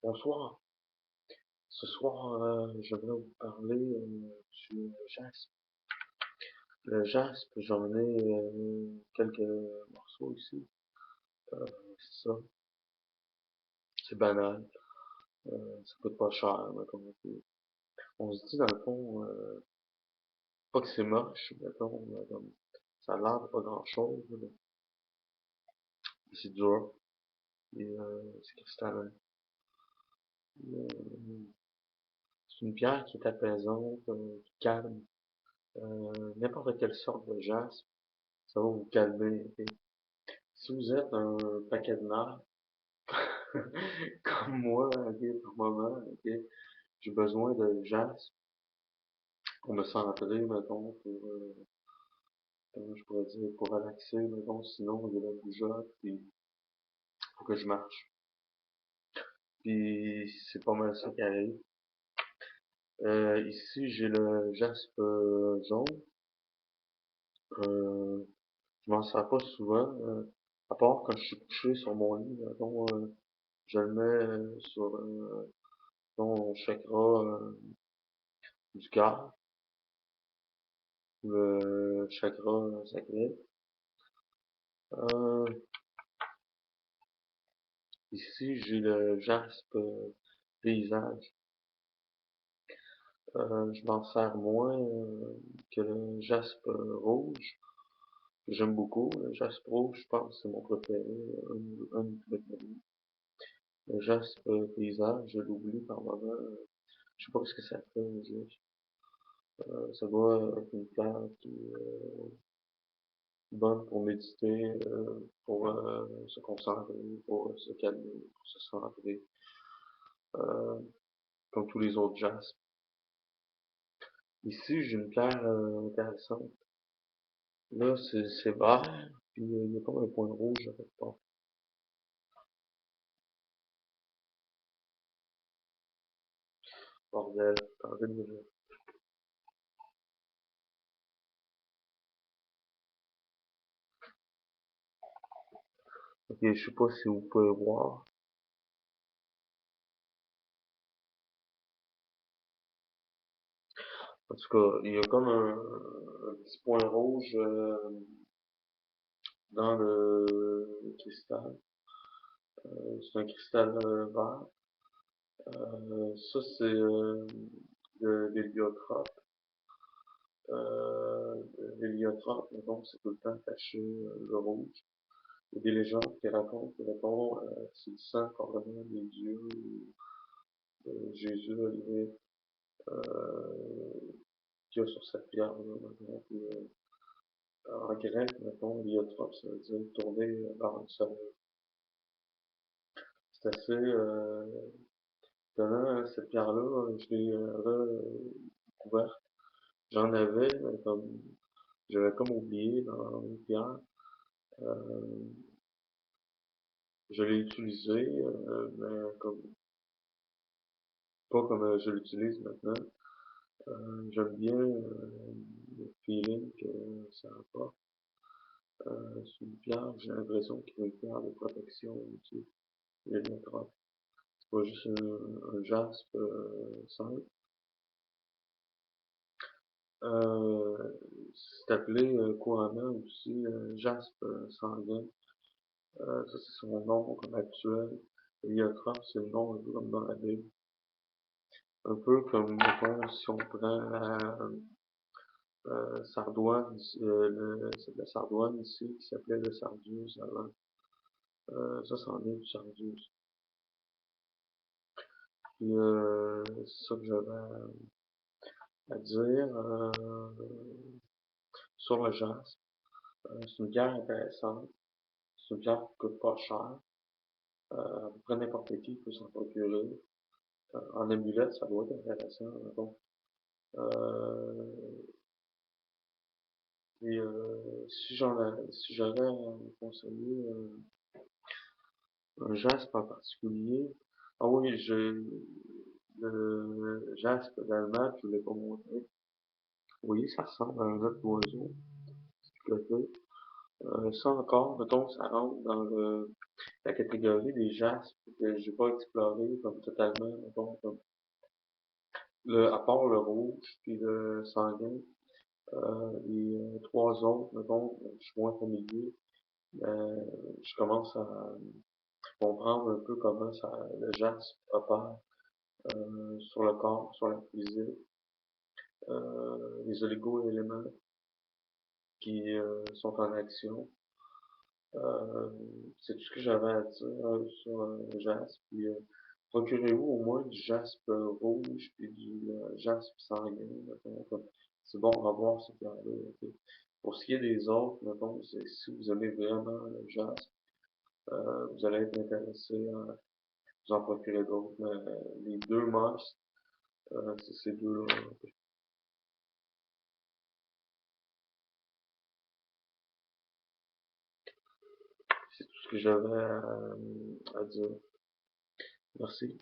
Bonsoir. Ce soir, j'aimerais vous parler du jaspe. Le jaspe, j'en ai quelques morceaux ici. C'est ça. C'est banal. Ça coûte pas cher, mettons. On se dit dans le fond, pas que c'est moche, mettons, comme ça a l'air de pas grand chose, mais c'est dur. Et c'est cristallin. Euh, c'est une pierre qui est apaisante, qui calme. N'importe quelle sorte de jaspe, ça va vous calmer. Ok? Si vous êtes un paquet de nerfs, comme moi, ok, par moment, ok, j'ai besoin de jazz pour me centrer, mettons, pour, comment je pourrais dire, pour relaxer, mettons, sinon, il y a la bougeotte, puis faut que je marche. Puis c'est pas mal ça qui arrive. Ici, j'ai le jaspe jaune. Euh, je m'en sers pas souvent, à part quand je suis couché sur mon lit, mettons, je le mets sur mon chakra du cœur, le chakra sacré. Euh, Ici, j'ai le jaspe paysage. Je m'en sers moins que le jaspe rouge. J'aime beaucoup. Le jaspe rouge, je pense, c'est mon préféré, un de mes préférés. Le jaspe paysage, je l'oublie par moment. Je sais pas ce que ça fait, juste. Ça doit être une plante qui est bonne pour méditer, pour se concentrer, pour se calmer, pour se centrer, euh, comme tous les autres jaspes. Ici, j'ai une pierre intéressante. Là, c'est vert, puis il y a comme un point rouge à quelque part. Bordel, attendez une minute. Ok, je sais pas si vous pouvez voir. En tout cas, il y a comme un petit point rouge dans le cristal. C'est un cristal vert. Ça, c'est de l'héliotrope. L'héliotrope, donc, c'est tout le temps attaché le rouge. Il y a des légendes qui racontent que, mettons, c'est le sang carrément des dieux, Jésus a levé, qu'il y a sur cette pierre-là, mettons. Puis, en grec, mettons, l'héliotrope, ça veut dire tourner vers le soleil. C'est assez étonnant, hein, cette pierre-là, je l'ai redécouverte. J'en avais, mais comme, j'avais comme oublié dans une pierre. Euh, je l'ai utilisé, mais comme, pas comme je l'utilise maintenant. J'aime bien le feeling que ça apporte. C'est une pierre, j'ai l'impression qu'il y a une pierre de protection aussi, les métropes. C'est pas juste un jaspe simple. Euh, c'est appelé couramment aussi jaspe sanguin. Ça, c'est son nom comme actuel. Héliotrope, c'est le nom un peu comme dans la Bible. Un peu comme, mettons, si on prend la sardoine, c'est de la sardoine ici, qui s'appelait le sardius avant. Ça, c'en est du sardius. Puis, c'est ça que j'avais à dire sur le jaspe. C'est une pierre intéressante. C'est une pierre qui coûte pas cher. À peu près n'importe qui peut s'en procurer. En amulette, ça doit être intéressant. Bon. Euh, et si j'avais à vous conseiller un jaspe en particulier, ah oui, le jaspe d'Allemagne, je ne l'ai pas montré. Oui, ça ressemble à un autre oiseau, tout à fait. Ça encore, mettons, ça rentre dans le la catégorie des jaspes que j'ai pas exploré comme totalement, mettons, comme à part le rouge puis le sanguin, les trois autres, mettons, je suis moins familier. Euh, je commence à comprendre un peu comment le jaspe opère sur le corps, sur la physique, les oligo-éléments qui sont en action. Euh, c'est tout ce que j'avais à dire sur le jaspe. Puis, procurez-vous au moins du jaspe rouge puis du jaspe sanguin. Mettons. C'est bon à voir ce plan-là. Okay. Pour ce qui est des autres, mettons, si vous aimez vraiment le jaspe, vous allez être intéressé à vous en procurer d'autres. Mais les deux must, c'est ces deux-là. C'est tout ce que j'avais à dire. Merci.